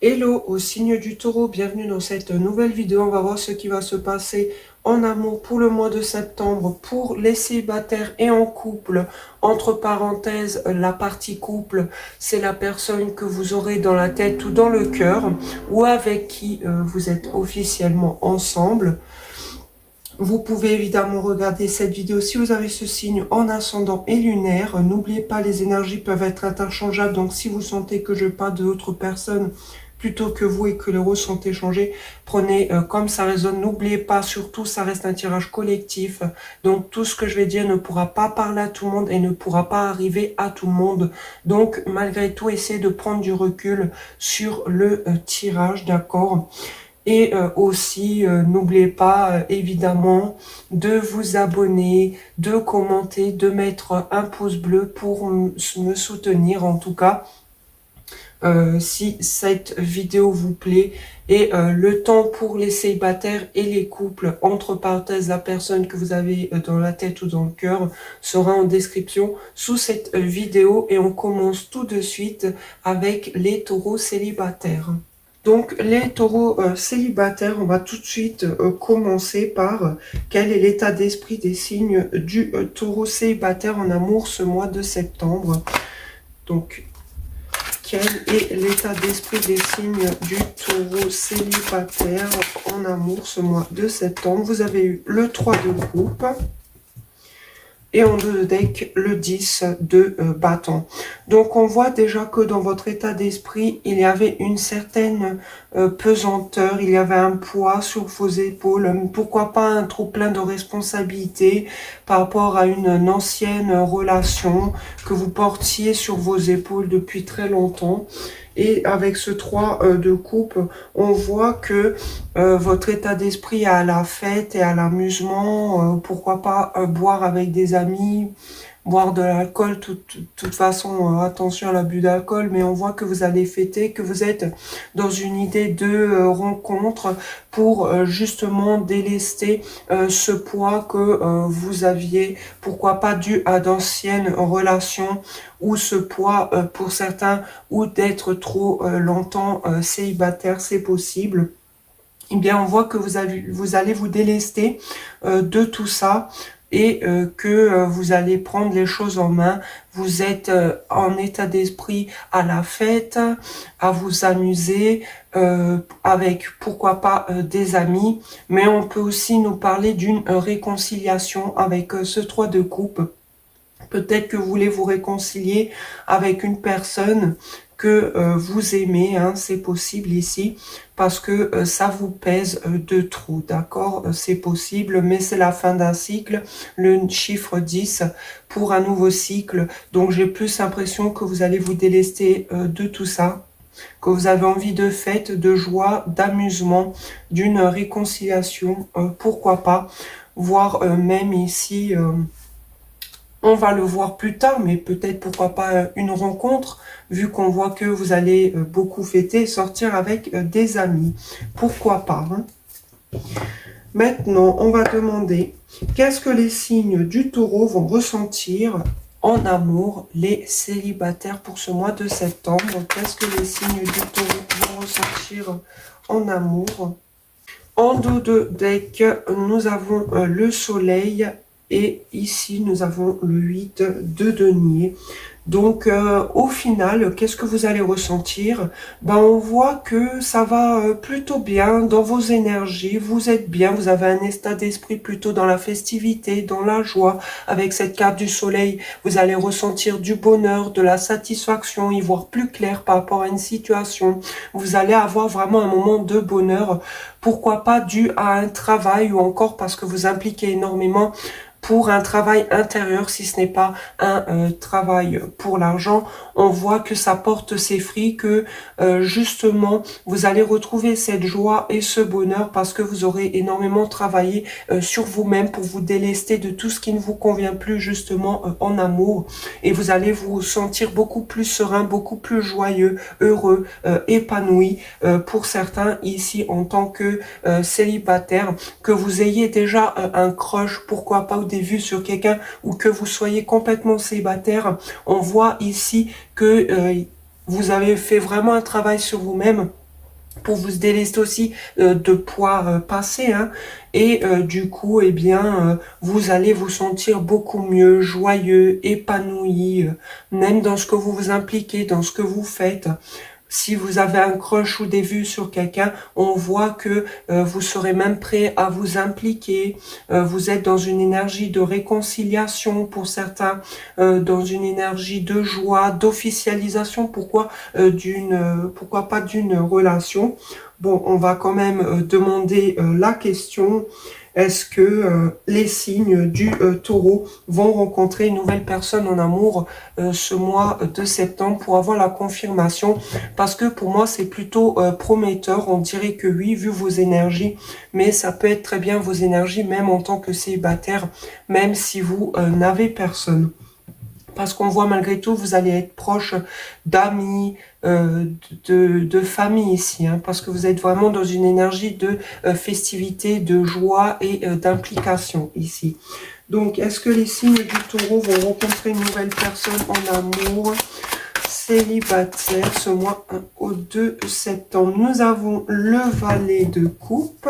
Hello au signe du taureau, bienvenue dans cette nouvelle vidéo. On va voir ce qui va se passer en amour pour le mois de septembre pour les célibataires et en couple. Entre parenthèses, la partie couple, c'est la personne que vous aurez dans la tête ou dans le cœur ou avec qui vous êtes officiellement ensemble. Vous pouvez évidemment regarder cette vidéo si vous avez ce signe en ascendant et lunaire. N'oubliez pas, les énergies peuvent être interchangeables. Donc si vous sentez que je parle de d'autres personnes plutôt que vous et que les rôles sont échangés, prenez comme ça résonne. N'oubliez pas, surtout, ça reste un tirage collectif. Donc tout ce que je vais dire ne pourra pas parler à tout le monde et ne pourra pas arriver à tout le monde. Donc malgré tout, essayez de prendre du recul sur le tirage, d'accord ? Et aussi, n'oubliez pas, évidemment, de vous abonner, de commenter, de mettre un pouce bleu pour me soutenir, en tout cas, si cette vidéo vous plaît. Et le temps pour les célibataires et les couples, entre parenthèses, la personne que vous avez dans la tête ou dans le cœur, sera en description sous cette vidéo. Et on commence tout de suite avec les taureaux célibataires. Donc les taureaux célibataires, on va tout de suite commencer par quel est l'état d'esprit des signes du taureau célibataire en amour ce mois de septembre. Donc quel est l'état d'esprit des signes du taureau célibataire en amour ce mois de septembre. Vous avez eu le 3 de coupe. Et en deux de deck, le 10 de bâton. Donc on voit déjà que dans votre état d'esprit, il y avait une certaine pesanteur, il y avait un poids sur vos épaules, pourquoi pas un trop plein de responsabilités par rapport à une ancienne relation que vous portiez sur vos épaules depuis très longtemps. Et avec ce 3 de coupe, on voit que votre état d'esprit est à la fête et à l'amusement. Pourquoi pas boire avec des amis, boire de l'alcool. Toute façon, attention à l'abus d'alcool. Mais on voit que vous allez fêter, que vous êtes dans une idée de rencontre pour justement délester ce poids que vous aviez, pourquoi pas dû à d'anciennes relations, ou ce poids pour certains, ou d'être trop longtemps célibataire, c'est possible. Eh bien, on voit que vous allez vous délester de tout ça et que vous allez prendre les choses en main. Vous êtes en état d'esprit à la fête, à vous amuser avec, pourquoi pas, des amis. Mais on peut aussi nous parler d'une réconciliation avec ce 3 de coupe. Peut-être que vous voulez vous réconcilier avec une personne que vous aimez, hein, c'est possible ici, parce que ça vous pèse de trop, d'accord? C'est possible, mais c'est la fin d'un cycle, le chiffre 10 pour un nouveau cycle, donc j'ai plus l'impression que vous allez vous délester de tout ça, que vous avez envie de fête, de joie, d'amusement, d'une réconciliation, pourquoi pas, voire même ici... on va le voir plus tard, mais peut-être pourquoi pas une rencontre, vu qu'on voit que vous allez beaucoup fêter, sortir avec des amis. Pourquoi pas, hein? Maintenant, on va demander qu'est-ce que les signes du taureau vont ressentir en amour, les célibataires pour ce mois de septembre. Qu'est-ce que les signes du taureau vont ressentir en amour? En dos de deck, nous avons le soleil. Et ici, nous avons le 8 de denier. Donc, au final, qu'est-ce que vous allez ressentir? Ben, on voit que ça va plutôt bien dans vos énergies. Vous êtes bien, vous avez un état d'esprit plutôt dans la festivité, dans la joie. Avec cette carte du soleil, vous allez ressentir du bonheur, de la satisfaction, y voir plus clair par rapport à une situation. Vous allez avoir vraiment un moment de bonheur. Pourquoi pas dû à un travail ou encore parce que vous impliquez énormément pour un travail intérieur, si ce n'est pas un travail pour l'argent. On voit que ça porte ses fruits, que justement vous allez retrouver cette joie et ce bonheur parce que vous aurez énormément travaillé sur vous-même pour vous délester de tout ce qui ne vous convient plus justement en amour, et vous allez vous sentir beaucoup plus serein, beaucoup plus joyeux, heureux, épanoui. Pour certains ici en tant que célibataire, que vous ayez déjà un crush, pourquoi pas, ou des vues sur quelqu'un, ou que vous soyez complètement célibataire, on voit ici que vous avez fait vraiment un travail sur vous-même pour vous délester aussi de poids passé, hein. Et du coup, eh bien, vous allez vous sentir beaucoup mieux, joyeux, épanoui, même dans ce que vous vous impliquez, dans ce que vous faites. Si vous avez un crush ou des vues sur quelqu'un, on voit que vous serez même prêt à vous impliquer. Vous êtes dans une énergie de réconciliation pour certains, dans une énergie de joie, d'officialisation. Pourquoi pas d'une relation? Bon, on va quand même demander la question. Est-ce que les signes du taureau vont rencontrer une nouvelle personne en amour ce mois de septembre pour avoir la confirmation? Parce que pour moi, c'est plutôt prometteur. On dirait que oui, vu vos énergies, mais ça peut être très bien vos énergies, même en tant que célibataire, même si vous n'avez personne. Parce qu'on voit malgré tout, vous allez être proche d'amis, de famille ici, hein, parce que vous êtes vraiment dans une énergie de festivité, de joie et d'implication ici. Donc, est-ce que les signes du taureau vont rencontrer une nouvelle personne en amour célibataire ce mois 1 au 2 septembre? Nous avons le valet de coupe.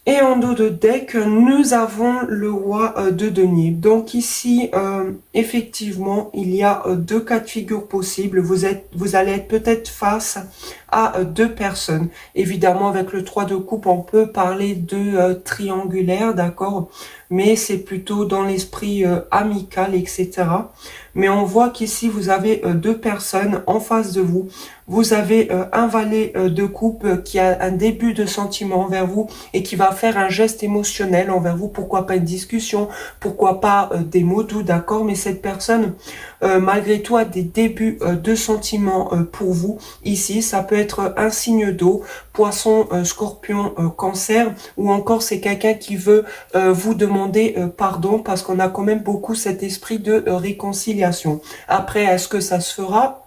Et en dos de deck, nous avons le roi de denier. Donc ici, effectivement, il y a deux cas de figure possibles. Vous allez être peut-être face à deux personnes. Évidemment, avec le 3 de coupe, on peut parler de triangulaire, d'accord? Mais c'est plutôt dans l'esprit amical, etc. Mais on voit qu'ici, vous avez deux personnes en face de vous. Vous avez un valet de coupe qui a un début de sentiment envers vous et qui va faire un geste émotionnel envers vous. Pourquoi pas une discussion, pourquoi pas des mots doux, d'accord? Mais cette personne, malgré tout, a des débuts de sentiments pour vous. Ici, ça peut être un signe d'eau, poisson, scorpion, cancer, ou encore c'est quelqu'un qui veut vous demander pardon parce qu'on a quand même beaucoup cet esprit de réconciliation. Après, est-ce que ça se fera?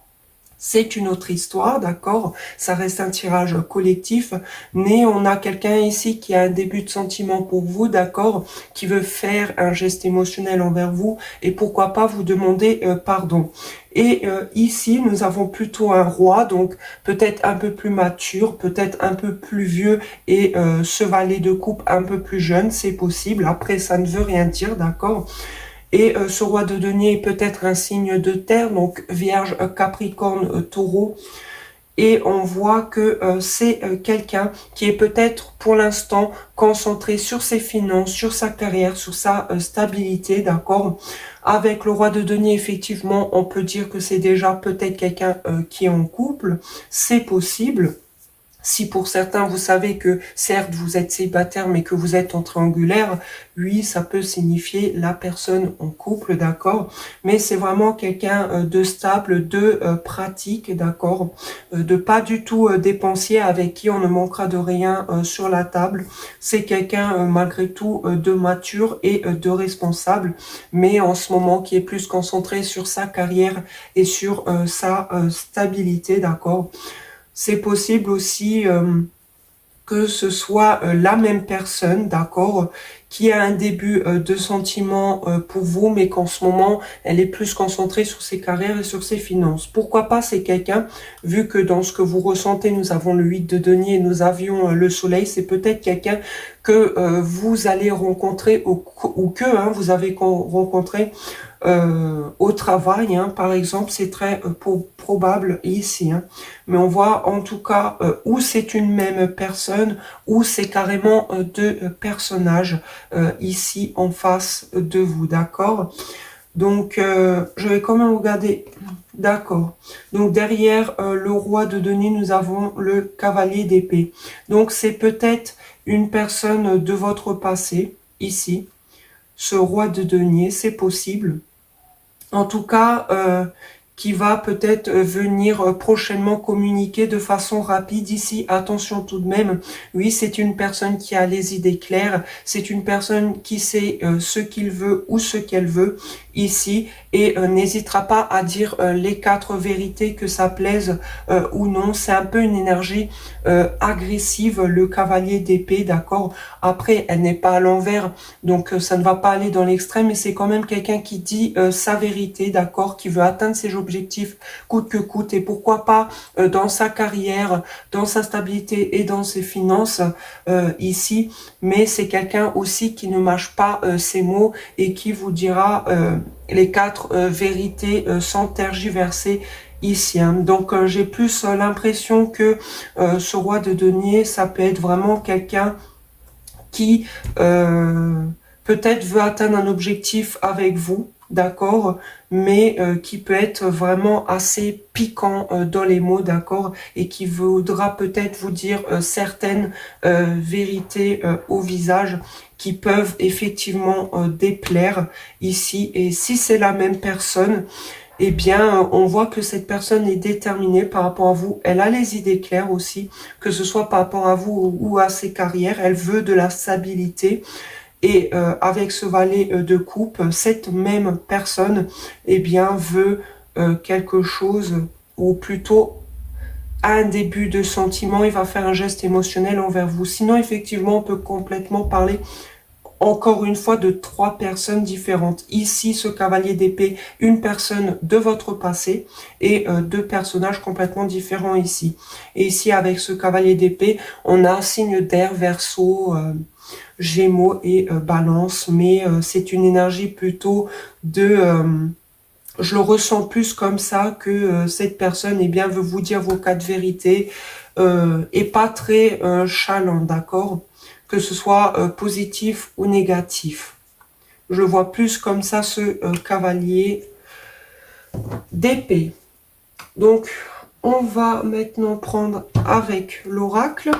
C'est une autre histoire, d'accord? Ça reste un tirage collectif, mais on a quelqu'un ici qui a un début de sentiment pour vous, d'accord? Qui veut faire un geste émotionnel envers vous et pourquoi pas vous demander pardon. Et ici, nous avons plutôt un roi, donc peut-être un peu plus mature, peut-être un peu plus vieux et ce valet de coupe un peu plus jeune, c'est possible. Après, ça ne veut rien dire, d'accord? Et ce roi de denier est peut-être un signe de terre, donc Vierge, Capricorne, Taureau. Et on voit que c'est quelqu'un qui est peut-être pour l'instant concentré sur ses finances, sur sa carrière, sur sa stabilité, d'accord? Avec le roi de denier, effectivement, on peut dire que c'est déjà peut-être quelqu'un qui est en couple. C'est possible. Si pour certains, vous savez que certes, vous êtes célibataire, mais que vous êtes en triangulaire, oui, ça peut signifier la personne en couple, d'accord? Mais c'est vraiment quelqu'un de stable, de pratique, d'accord? De pas du tout dépensier, avec qui on ne manquera de rien sur la table. C'est quelqu'un, malgré tout, de mature et de responsable, mais en ce moment qui est plus concentré sur sa carrière et sur sa stabilité, d'accord? C'est possible aussi que ce soit la même personne, d'accord, qui a un début de sentiment pour vous, mais qu'en ce moment, elle est plus concentrée sur ses carrières et sur ses finances. Pourquoi pas, c'est quelqu'un, vu que dans ce que vous ressentez, nous avons le 8 de denier et nous avions le soleil, c'est peut-être quelqu'un que vous allez rencontrer ou que vous avez rencontré au travail, hein, par exemple, c'est très probable ici. Hein. Mais on voit en tout cas où c'est une même personne, ou c'est carrément deux personnages ici en face de vous, d'accord? Donc, je vais quand même regarder. D'accord. Donc, derrière le roi de denier, nous avons le cavalier d'épée. Donc, c'est peut-être une personne de votre passé, ici. Ce roi de denier, c'est possible. En tout cas, qui va peut-être venir prochainement communiquer de façon rapide ici. Attention tout de même, oui, c'est une personne qui a les idées claires, c'est une personne qui sait ce qu'il veut ou ce qu'elle veut, ici, et n'hésitera pas à dire les 4 vérités, que ça plaise ou non. C'est un peu une énergie agressive, le cavalier d'épée, d'accord. Après, elle n'est pas à l'envers, donc ça ne va pas aller dans l'extrême, mais c'est quand même quelqu'un qui dit sa vérité, d'accord, qui veut atteindre ses objectifs coûte que coûte, et pourquoi pas dans sa carrière, dans sa stabilité et dans ses finances ici. Mais c'est quelqu'un aussi qui ne mâche pas ses mots et qui vous dira les 4 vérités sans tergiverser ici. Hein. Donc j'ai plus l'impression que ce roi de denier, ça peut être vraiment quelqu'un qui peut-être veut atteindre un objectif avec vous, d'accord, mais qui peut être vraiment assez piquant dans les mots, d'accord, et qui voudra peut-être vous dire certaines vérités au visage qui peuvent effectivement déplaire ici. Et si c'est la même personne, eh bien, on voit que cette personne est déterminée par rapport à vous. Elle a les idées claires aussi, que ce soit par rapport à vous ou à ses carrières. Elle veut de la stabilité. Et avec ce valet de coupe, cette même personne, eh bien, veut quelque chose, ou plutôt à un début de sentiment. Il va faire un geste émotionnel envers vous. Sinon, effectivement, on peut complètement parler encore une fois de 3 personnes différentes. Ici, ce cavalier d'épée, une personne de votre passé et 2 personnages complètement différents ici. Et ici, avec ce cavalier d'épée, on a un signe d'air, Verseau, Gémeaux et Balance, mais c'est une énergie plutôt de... je le ressens plus comme ça, que cette personne, eh bien, veut vous dire vos 4 vérités, et pas très chalant, d'accord, que ce soit positif ou négatif. Je vois plus comme ça ce cavalier d'épée. Donc, on va maintenant prendre avec l'oracle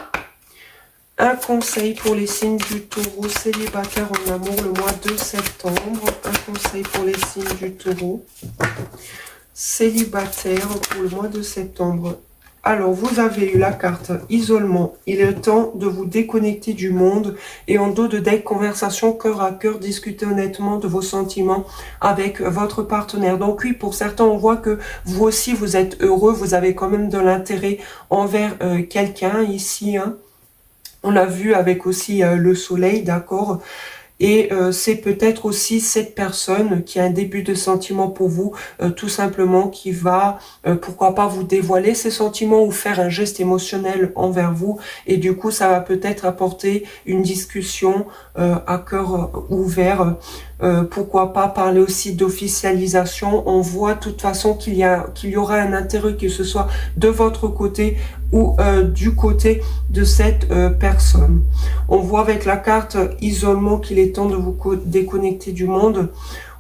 un conseil pour les signes du Taureau célibataires en amour le mois de septembre. Un conseil pour les signes du Taureau célibataire pour le mois de septembre. Alors, vous avez eu la carte isolement. Il est temps de vous déconnecter du monde. Et en dos de deck, conversation cœur à cœur, discutez honnêtement de vos sentiments avec votre partenaire. Donc oui, pour certains, on voit que vous aussi, vous êtes heureux. Vous avez quand même de l'intérêt envers quelqu'un ici. Hein. On l'a vu avec aussi le soleil, d'accord. Et c'est peut-être aussi cette personne qui a un début de sentiment pour vous, tout simplement, qui va, pourquoi pas, vous dévoiler ses sentiments ou faire un geste émotionnel envers vous. Et du coup, ça va peut-être apporter une discussion à cœur ouvert. Pourquoi pas parler aussi d'officialisation. On voit de toute façon qu'il y aura un intérêt, que ce soit de votre côté ou du côté de cette personne. On voit avec la carte isolement qu'il est temps de vous déconnecter du monde.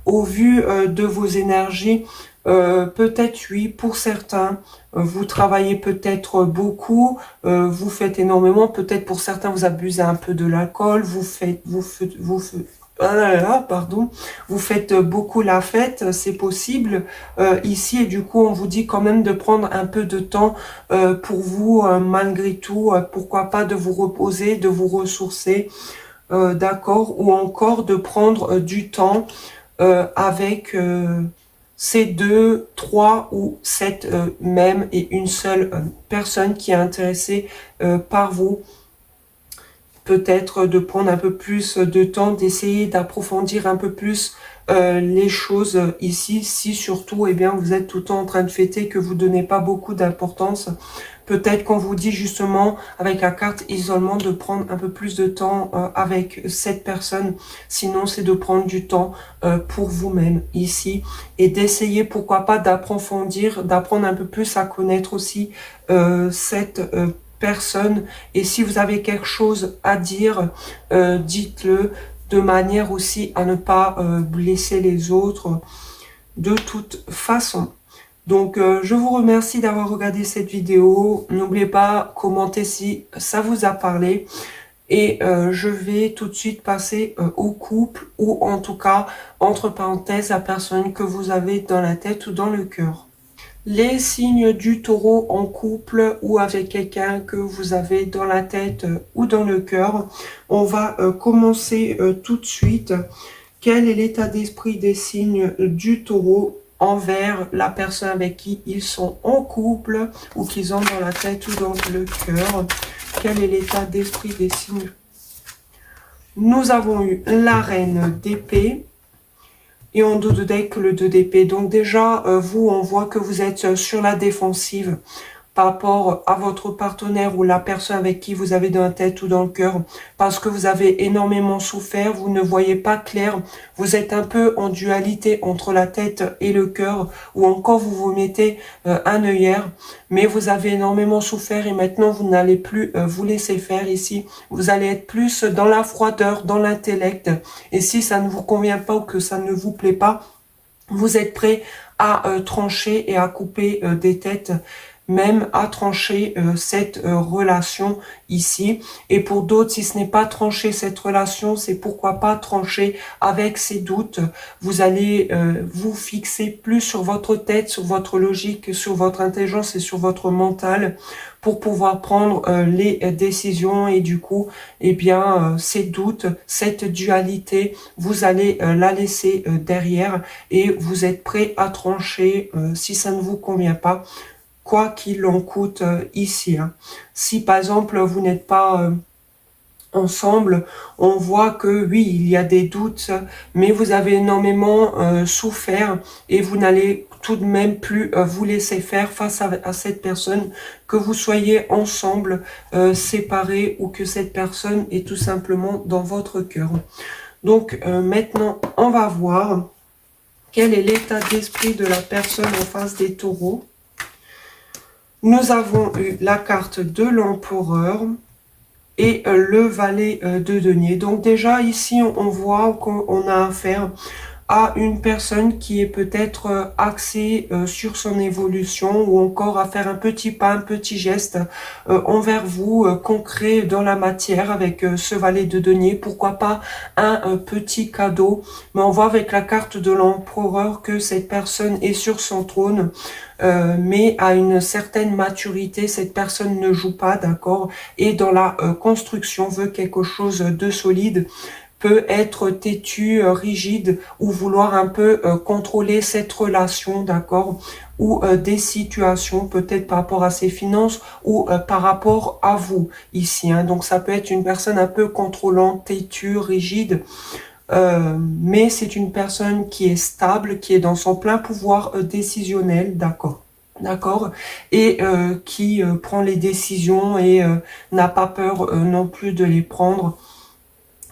Au vu de vos énergies, peut-être oui, pour certains, vous travaillez peut-être beaucoup, vous faites énormément, peut-être pour certains vous abusez un peu de l'alcool, pardon, vous faites beaucoup la fête, c'est possible ici, et du coup on vous dit quand même de prendre un peu de temps pour vous, malgré tout, pourquoi pas de vous reposer, de vous ressourcer, d'accord, ou encore de prendre du temps avec ces 2, 3 ou 7 même, et une seule personne qui est intéressée par vous. Peut-être de prendre un peu plus de temps, d'essayer d'approfondir un peu plus les choses ici, si surtout, eh bien, vous êtes tout le temps en train de fêter, que vous donnez pas beaucoup d'importance. Peut-être qu'on vous dit justement, avec la carte isolement, de prendre un peu plus de temps avec cette personne. Sinon, c'est de prendre du temps pour vous-même ici, et d'essayer, pourquoi pas, d'approfondir, d'apprendre un peu plus à connaître aussi cette personne. Et si vous avez quelque chose à dire, dites-le, de manière aussi à ne pas blesser les autres de toute façon. Donc je vous remercie d'avoir regardé cette vidéo. N'oubliez pas, commenter si ça vous a parlé. Et je vais tout de suite passer au couple, ou en tout cas, entre parenthèses, la personne que vous avez dans la tête ou dans le cœur. Les signes du Taureau en couple ou avec quelqu'un que vous avez dans la tête ou dans le cœur. On va commencer tout de suite. Quel est l'état d'esprit des signes du taureau envers la personne avec qui ils sont en couple ou qu'ils ont dans la tête ou dans le cœur? Quel est l'état d'esprit des signes? Nous avons eu la reine d'épée et en dos de deck le 2 d'épée. Donc déjà, vous, on voit que vous êtes sur la défensive par rapport à votre partenaire ou la personne avec qui vous avez dans la tête ou dans le cœur, parce que vous avez énormément souffert, vous ne voyez pas clair, vous êtes un peu en dualité entre la tête et le cœur, ou encore vous vous mettez un œillère, mais vous avez énormément souffert et maintenant vous n'allez plus vous laisser faire ici, vous allez être plus dans la froideur, dans l'intellect, et si ça ne vous convient pas ou que ça ne vous plaît pas, vous êtes prêt à trancher et à couper des têtes, même à trancher cette relation ici. Et pour d'autres, si ce n'est pas trancher cette relation, c'est pourquoi pas trancher avec ces doutes. Vous allez vous fixer plus sur votre tête, sur votre logique, sur votre intelligence et sur votre mental pour pouvoir prendre les décisions. Et du coup, eh bien, ces doutes, cette dualité, vous allez la laisser derrière et vous êtes prêt à trancher si ça ne vous convient pas, quoi qu'il en coûte ici. Hein. Si par exemple vous n'êtes pas ensemble, on voit que oui, il y a des doutes, mais vous avez énormément souffert et vous n'allez tout de même plus vous laisser faire face à cette personne, que vous soyez ensemble, séparés ou que cette personne est tout simplement dans votre cœur. Donc maintenant, on va voir quel est l'état d'esprit de la personne en face des taureaux. Nous avons eu la carte de l'empereur et le valet de denier. Donc déjà ici on voit qu'on a affaire à une personne qui est peut-être axée sur son évolution ou encore à faire un petit pas, un petit geste envers vous, concret dans la matière avec ce valet de denier. Pourquoi pas un petit cadeau, mais on voit avec la carte de l'empereur que cette personne est sur son trône, mais à une certaine maturité, cette personne ne joue pas, d'accord, et dans la construction veut quelque chose de solide, peut être têtu, rigide, ou vouloir un peu contrôler cette relation, d'accord, ou des situations, peut-être par rapport à ses finances, ou par rapport à vous, ici. Hein. Donc ça peut être une personne un peu contrôlante, têtue, rigide, mais c'est une personne qui est stable, qui est dans son plein pouvoir décisionnel, d'accord. D'accord, et qui prend les décisions et n'a pas peur non plus de les prendre.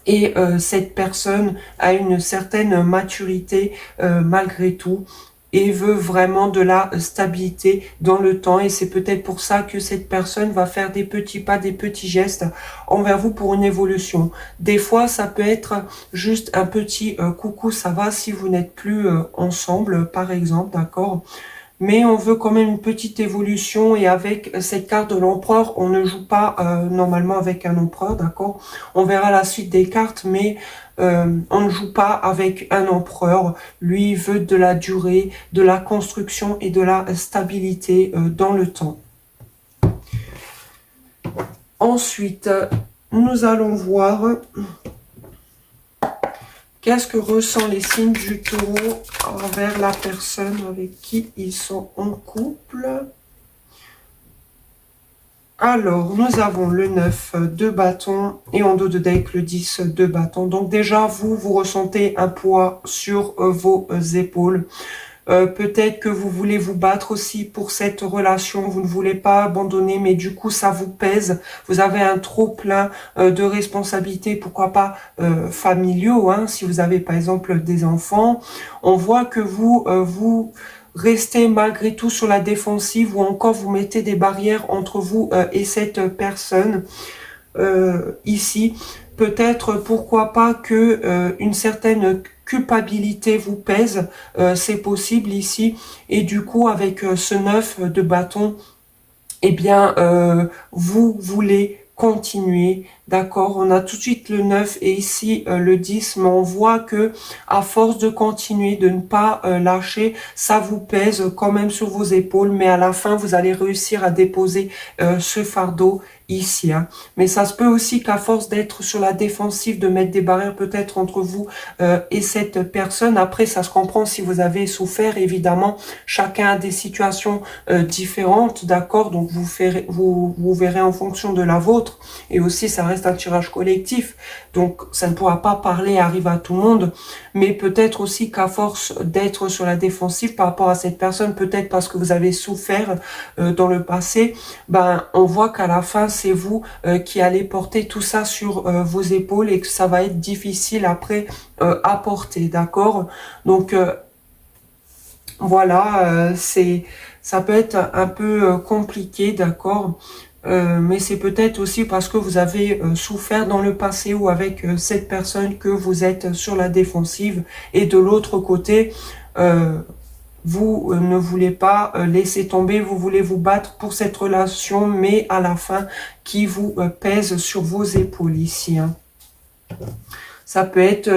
Et cette personne a une certaine maturité malgré tout et veut vraiment de la stabilité dans le temps. Et c'est peut-être pour ça que cette personne va faire des petits pas, des petits gestes envers vous pour une évolution. Des fois, ça peut être juste un petit coucou, ça va si vous n'êtes plus ensemble, par exemple, d'accord ? Mais on veut quand même une petite évolution et avec cette carte de l'empereur, on ne joue pas normalement avec un empereur, d'accord? On verra la suite des cartes, mais on ne joue pas avec un empereur. Lui, il veut de la durée, de la construction et de la stabilité dans le temps. Ensuite, nous allons voir qu'est-ce que ressent les signes du taureau envers la personne avec qui ils sont en couple. Alors, nous avons le 9 de bâton et en dos de deck le 10 de bâton. Donc déjà, vous ressentez un poids sur vos épaules. Peut-être que vous voulez vous battre aussi pour cette relation, vous ne voulez pas abandonner, mais du coup ça vous pèse, vous avez un trop plein de responsabilités, pourquoi pas familiaux, hein, si vous avez par exemple des enfants. On voit que vous restez malgré tout sur la défensive ou encore vous mettez des barrières entre vous et cette personne ici. Peut-être pourquoi pas que une certaine culpabilité vous pèse, c'est possible ici, et du coup avec ce 9 de bâton, eh bien vous voulez continuer, d'accord? On a tout de suite le 9 et ici le 10, mais on voit que à force de continuer, de ne pas lâcher, ça vous pèse quand même sur vos épaules, mais à la fin, vous allez réussir à déposer ce fardeau ici, hein. Mais ça se peut aussi qu'à force d'être sur la défensive, de mettre des barrières peut-être entre vous et cette personne, après ça se comprend si vous avez souffert, évidemment, chacun a des situations différentes, d'accord? Donc vous verrez en fonction de la vôtre, et aussi ça reste un tirage collectif, donc ça ne pourra pas parler, arriver à tout le monde, mais peut-être aussi qu'à force d'être sur la défensive par rapport à cette personne, peut-être parce que vous avez souffert dans le passé, ben on voit qu'à la fin c'est vous qui allez porter tout ça sur vos épaules et que ça va être difficile après à porter, d'accord? Donc voilà, ça peut être un peu compliqué, d'accord? Mais c'est peut-être aussi parce que vous avez souffert dans le passé ou avec cette personne que vous êtes sur la défensive, et de l'autre côté, vous ne voulez pas laisser tomber, vous voulez vous battre pour cette relation, mais à la fin qui vous pèse sur vos épaules ici, hein. Ça peut être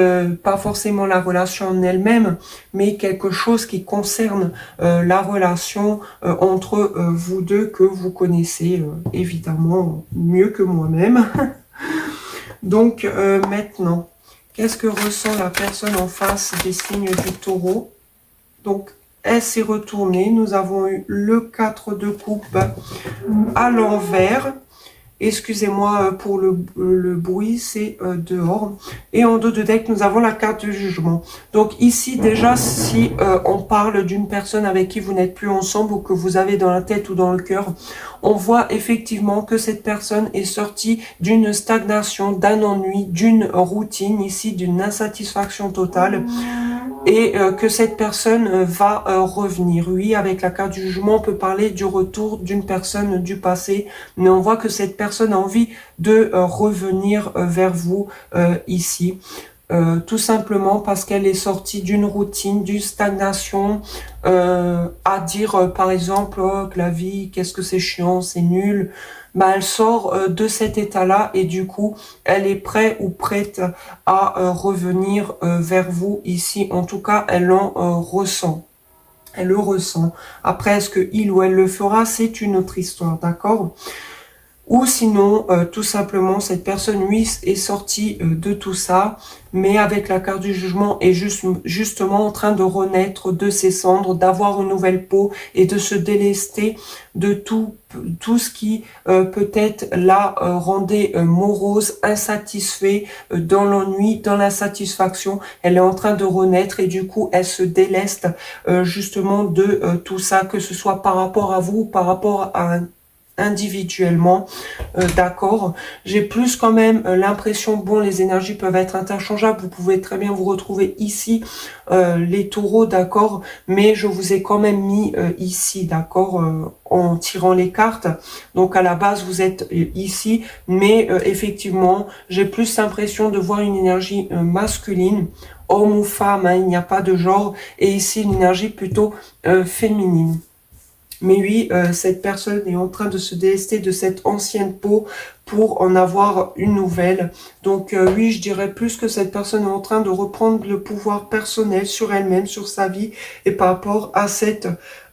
pas forcément la relation en elle-même, mais quelque chose qui concerne la relation entre vous deux que vous connaissez évidemment mieux que moi-même. Donc maintenant, qu'est-ce que ressent la personne en face des signes du Taureau? Donc elle s'est retournée, nous avons eu le 4 de coupe à l'envers. Excusez-moi pour le bruit, c'est dehors. Et en dos de deck, nous avons la carte du jugement. Donc ici, déjà, si on parle d'une personne avec qui vous n'êtes plus ensemble ou que vous avez dans la tête ou dans le cœur, on voit effectivement que cette personne est sortie d'une stagnation, d'un ennui, d'une routine, ici d'une insatisfaction totale. Et que cette personne va revenir. Oui, avec la carte du jugement, on peut parler du retour d'une personne du passé, mais on voit que cette personne a envie de revenir vers vous ici. Tout simplement parce qu'elle est sortie d'une routine, d'une stagnation, à dire par exemple oh, que la vie, qu'est-ce que c'est chiant, c'est nul. Bah, elle sort de cet état-là et du coup, elle est prête ou prête à revenir vers vous ici. En tout cas, elle en ressent. Elle le ressent. Après, est-ce que il ou elle le fera, c'est une autre histoire, d'accord? Ou sinon, tout simplement, cette personne, oui, est sortie de tout ça, mais avec la carte du jugement, est justement en train de renaître de ses cendres, d'avoir une nouvelle peau et de se délester de tout ce qui peut-être la rendait morose, insatisfait, dans l'ennui, dans l'insatisfaction. Elle est en train de renaître et du coup, elle se déleste justement de tout ça, que ce soit par rapport à vous ou par rapport à individuellement, d'accord. J'ai plus quand même l'impression, bon, les énergies peuvent être interchangeables, vous pouvez très bien vous retrouver ici, les taureaux, d'accord, mais je vous ai quand même mis ici, d'accord, en tirant les cartes. Donc à la base, vous êtes ici, mais effectivement, j'ai plus l'impression de voir une énergie masculine, homme ou femme, hein, il n'y a pas de genre, et ici une énergie plutôt féminine. Mais oui, cette personne est en train de se délester de cette ancienne peau pour en avoir une nouvelle. Donc oui, je dirais plus que cette personne est en train de reprendre le pouvoir personnel sur elle-même, sur sa vie et par rapport à cette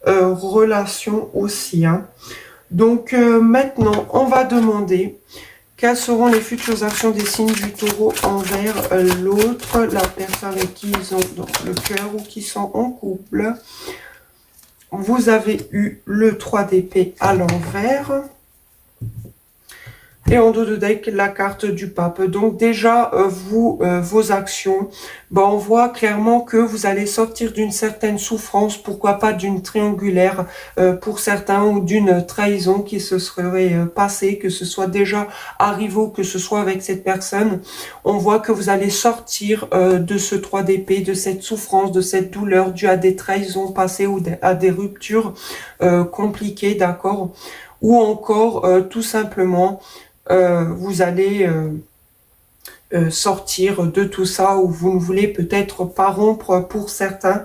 relation aussi, hein. Donc maintenant, on va demander quelles seront les futures actions des signes du Taureau envers l'autre, la personne avec qui ils ont donc, le cœur ou qui sont en couple. Vous avez eu le 3 d'épée à l'envers. Et en dos de deck, la carte du pape. Donc déjà, vos actions, ben, on voit clairement que vous allez sortir d'une certaine souffrance, pourquoi pas d'une triangulaire pour certains, ou d'une trahison qui se serait passée, que ce soit déjà arrivé ou que ce soit avec cette personne. On voit que vous allez sortir de ce 3 d'épée, de cette souffrance, de cette douleur due à des trahisons passées ou à des ruptures compliquées, d'accord? Ou encore, tout simplement, vous allez sortir de tout ça, ou vous ne voulez peut-être pas rompre pour certains,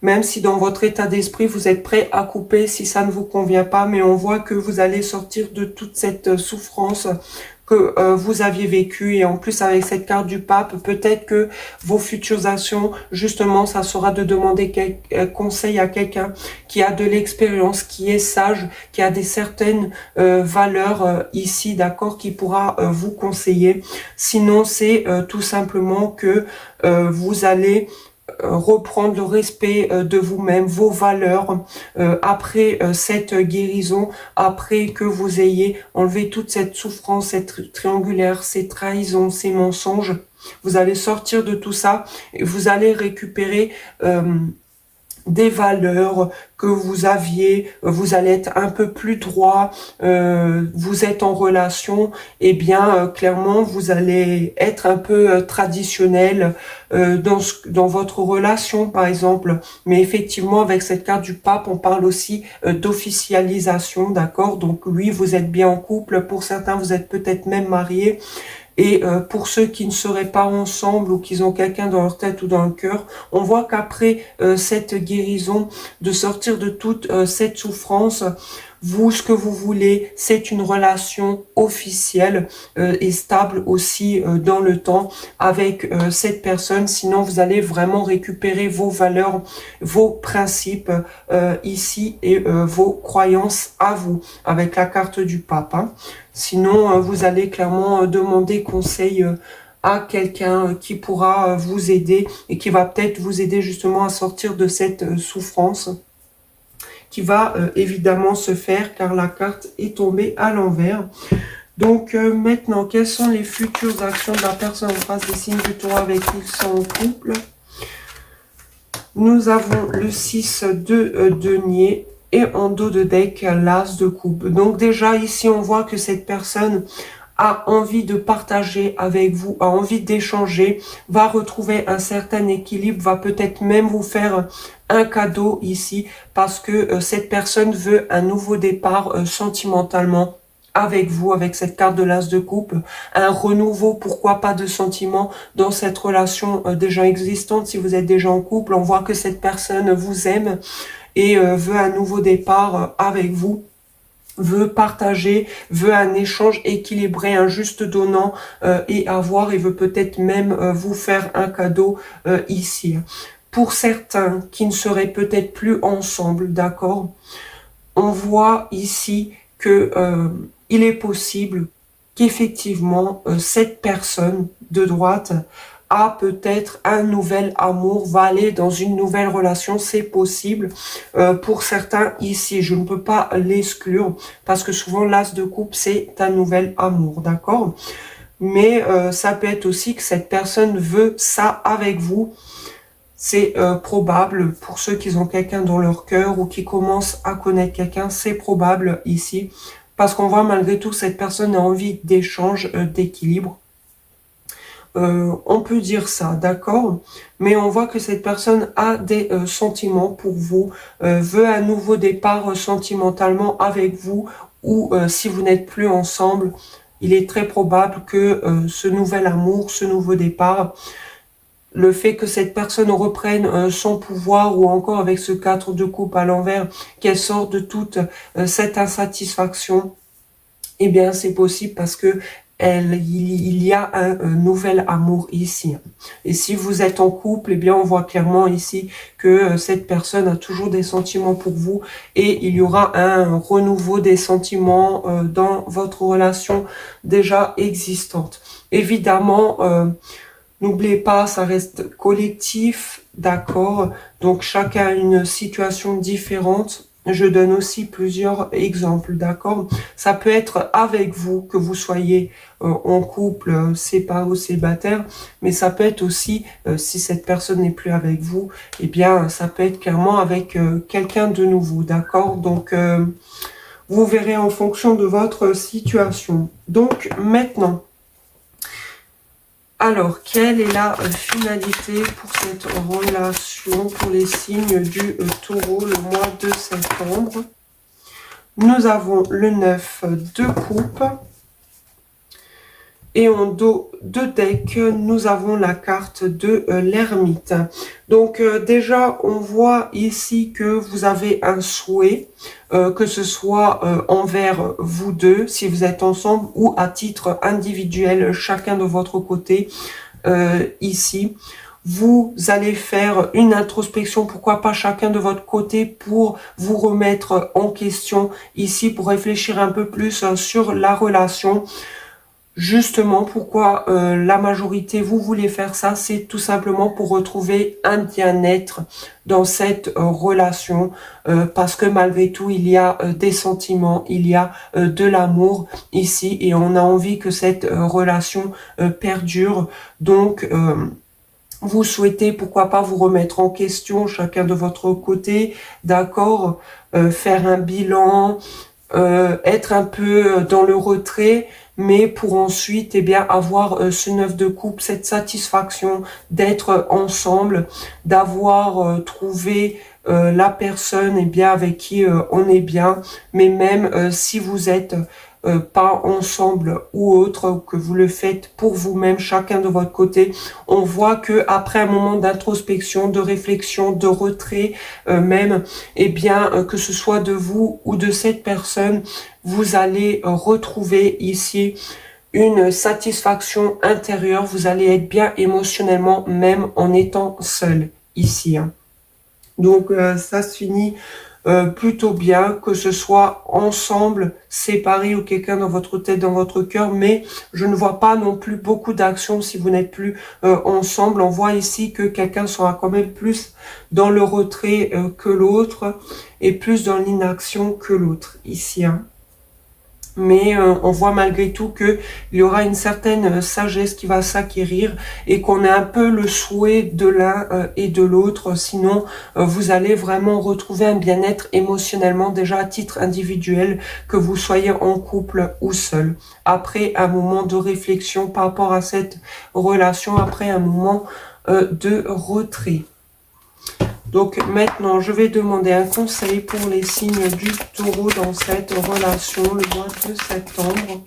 même si dans votre état d'esprit, vous êtes prêt à couper si ça ne vous convient pas, mais on voit que vous allez sortir de toute cette souffrance que vous aviez vécu, et en plus avec cette carte du pape, peut-être que vos futures actions, justement, ça sera de demander conseil à quelqu'un qui a de l'expérience, qui est sage, qui a des certaines valeurs ici, d'accord, qui pourra vous conseiller. Sinon, c'est tout simplement que vous allez reprendre le respect de vous-même, vos valeurs, après cette guérison, après que vous ayez enlevé toute cette souffrance, cette triangulaire, ces trahisons, ces mensonges. Vous allez sortir de tout ça et vous allez récupérer des valeurs que vous aviez, vous allez être un peu plus droit, vous êtes en relation, et bien clairement vous allez être un peu traditionnel dans votre relation par exemple. Mais effectivement avec cette carte du pape, on parle aussi d'officialisation, d'accord? Donc oui, vous êtes bien en couple, pour certains vous êtes peut-être même mariés. Et pour ceux qui ne seraient pas ensemble ou qui ont quelqu'un dans leur tête ou dans le cœur, on voit qu'après cette guérison, de sortir de toute cette souffrance, vous, ce que vous voulez, c'est une relation officielle et stable aussi dans le temps avec cette personne. Sinon, vous allez vraiment récupérer vos valeurs, vos principes ici et vos croyances à vous avec la carte du pape. Hein. Sinon, vous allez clairement demander conseil à quelqu'un qui pourra vous aider et qui va peut-être vous aider justement à sortir de cette souffrance qui va évidemment se faire car la carte est tombée à l'envers. Donc maintenant, quelles sont les futures actions de la personne en face des signes du taureau avec qui ils sont en couple? Nous avons le 6 de denier et en dos de deck l'as de coupe. Donc déjà ici on voit que cette personne a envie de partager avec vous, a envie d'échanger, va retrouver un certain équilibre, va peut-être même vous faire un cadeau ici parce que cette personne veut un nouveau départ sentimentalement avec vous, avec cette carte de l'as de coupe, un renouveau, pourquoi pas de sentiments dans cette relation déjà existante. Si vous êtes déjà en couple, on voit que cette personne vous aime et veut un nouveau départ avec vous, veut partager, veut un échange équilibré, un juste donnant et avoir, et veut peut-être même vous faire un cadeau ici. Pour certains qui ne seraient peut-être plus ensemble, d'accord, on voit ici que il est possible qu'effectivement cette personne de droite a peut-être un nouvel amour, va aller dans une nouvelle relation, c'est possible pour certains ici. Je ne peux pas l'exclure parce que souvent l'as de coupe c'est un nouvel amour, d'accord? Mais ça peut être aussi que cette personne veut ça avec vous. C'est probable pour ceux qui ont quelqu'un dans leur cœur ou qui commencent à connaître quelqu'un, c'est probable ici. Parce qu'on voit malgré tout que cette personne a envie d'échange, d'équilibre. On peut dire ça, d'accord? Mais on voit que cette personne a des sentiments pour vous, veut un nouveau départ sentimentalement avec vous, ou si vous n'êtes plus ensemble, il est très probable que ce nouvel amour, ce nouveau départ, le fait que cette personne reprenne son pouvoir, ou encore avec ce 4 de coupe à l'envers, qu'elle sorte de toute cette insatisfaction, eh bien c'est possible parce que il y a un nouvel amour ici. Et si vous êtes en couple, eh bien on voit clairement ici que cette personne a toujours des sentiments pour vous, et il y aura un renouveau des sentiments dans votre relation déjà existante. Évidemment, n'oubliez pas, ça reste collectif, d'accord? Donc chacun a une situation différente. Je donne aussi plusieurs exemples, d'accord? Ça peut être avec vous, que vous soyez en couple, séparé ou célibataire, mais ça peut être aussi, si cette personne n'est plus avec vous, eh bien ça peut être clairement avec quelqu'un de nouveau, d'accord? Donc vous verrez en fonction de votre situation. Donc maintenant, alors, quelle est la finalité pour cette relation, pour les signes du taureau, le mois de septembre? Nous avons le 9 de coupe Et en dos de deck, nous avons la carte de l'ermite. Donc déjà, on voit ici que vous avez un souhait, que ce soit envers vous deux, si vous êtes ensemble, ou à titre individuel, chacun de votre côté, ici. Vous allez faire une introspection, pourquoi pas chacun de votre côté, pour vous remettre en question ici, pour réfléchir un peu plus sur la relation. Justement, pourquoi la majorité, vous voulez faire ça, c'est tout simplement pour retrouver un bien-être dans cette relation, parce que malgré tout, il y a des sentiments, il y a de l'amour ici, et on a envie que cette relation perdure. Donc, vous souhaitez, pourquoi pas, vous remettre en question, chacun de votre côté, d'accord, faire un bilan, être un peu dans le retrait, mais pour ensuite, eh bien, avoir ce 9 de coupe, cette satisfaction d'être ensemble, d'avoir trouvé la personne, eh bien, avec qui on est bien, mais même si vous êtes pas ensemble ou autre, que vous le faites pour vous-même, chacun de votre côté, on voit que après un moment d'introspection, de réflexion, de retrait, même, eh bien, que ce soit de vous ou de cette personne, vous allez retrouver ici une satisfaction intérieure, vous allez être bien émotionnellement, même en étant seul ici. Hein. Donc ça se finit plutôt bien, que ce soit ensemble, séparés ou quelqu'un dans votre tête, dans votre cœur, mais je ne vois pas non plus beaucoup d'actions si vous n'êtes plus ensemble. On voit ici que quelqu'un sera quand même plus dans le retrait que l'autre et plus dans l'inaction que l'autre ici. Hein. Mais on voit malgré tout que il y aura une certaine sagesse qui va s'acquérir et qu'on a un peu le souhait de l'un et de l'autre. Sinon, vous allez vraiment retrouver un bien-être émotionnellement déjà à titre individuel, que vous soyez en couple ou seul. Après un moment de réflexion par rapport à cette relation, après un moment de retrait. Donc maintenant, je vais demander un conseil pour les signes du taureau dans cette relation le mois de septembre.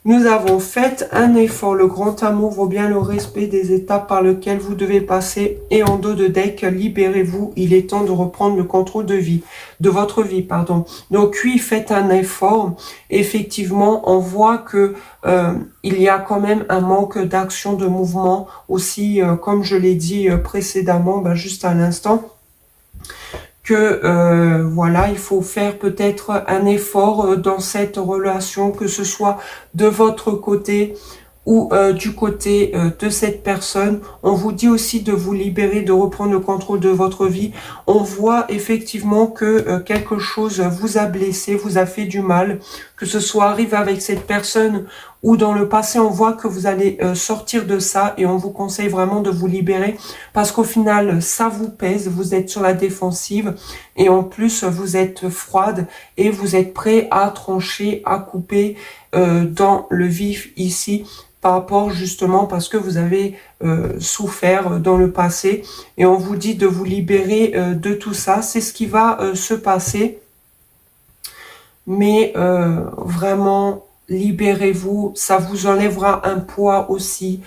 Nous avons fait un effort. Le grand amour vaut bien le respect des étapes par lesquelles vous devez passer. Et en dos de deck, libérez-vous. Il est temps de reprendre le contrôle de votre vie, pardon. Donc oui, faites un effort. Effectivement, on voit que il y a quand même un manque d'action, de mouvement aussi, comme je l'ai dit précédemment, juste à l'instant. Que voilà, il faut faire peut-être un effort dans cette relation, que ce soit de votre côté ou du côté de cette personne. On vous dit aussi de vous libérer, de reprendre le contrôle de votre vie. On voit effectivement que quelque chose vous a blessé, vous a fait du mal, que ce soit arrivé avec cette personne ou dans le passé. On voit que vous allez sortir de ça et on vous conseille vraiment de vous libérer parce qu'au final, ça vous pèse, vous êtes sur la défensive et en plus, vous êtes froide et vous êtes prêt à trancher, à couper dans le vif ici, par rapport justement parce que vous avez souffert dans le passé et on vous dit de vous libérer de tout ça. C'est ce qui va se passer, mais vraiment libérez-vous, ça vous enlèvera un poids aussi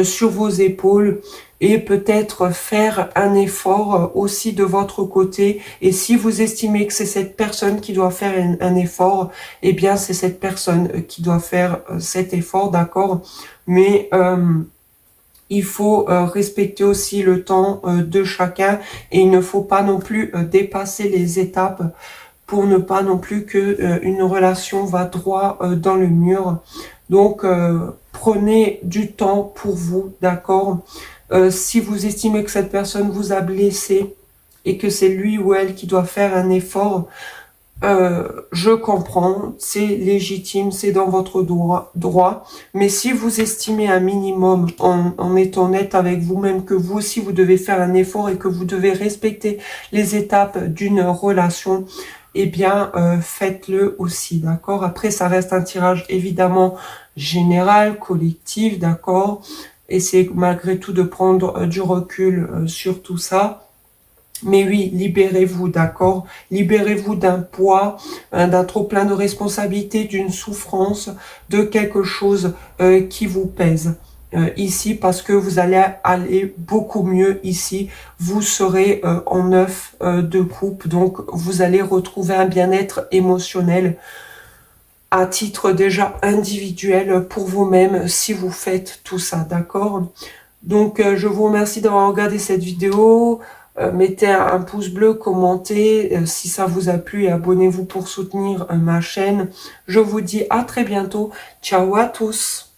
sur vos épaules et peut-être faire un effort aussi de votre côté. Et si vous estimez que c'est cette personne qui doit faire un effort, eh bien c'est cette personne qui doit faire cet effort, d'accord? Mais il faut respecter aussi le temps de chacun et il ne faut pas non plus dépasser les étapes pour ne pas non plus que une relation va droit dans le mur. Donc prenez du temps pour vous, d'accord? Si vous estimez que cette personne vous a blessé et que c'est lui ou elle qui doit faire un effort, je comprends, c'est légitime, c'est dans votre droit, mais si vous estimez un minimum, en étant honnête avec vous-même, que vous aussi vous devez faire un effort et que vous devez respecter les étapes d'une relation, eh bien faites-le aussi, d'accord? Après, ça reste un tirage évidemment général, collectif, d'accord? Essayez malgré tout de prendre du recul sur tout ça. Mais oui, libérez-vous, d'accord? Libérez-vous d'un poids, d'un trop-plein de responsabilités, d'une souffrance, de quelque chose qui vous pèse ici, parce que vous allez aller beaucoup mieux ici. Vous serez en 9 de coupe, donc vous allez retrouver un bien-être émotionnel à titre déjà individuel pour vous-même si vous faites tout ça, d'accord? Donc, je vous remercie d'avoir regardé cette vidéo. Mettez un pouce bleu, commentez si ça vous a plu et abonnez-vous pour soutenir ma chaîne. Je vous dis à très bientôt. Ciao à tous!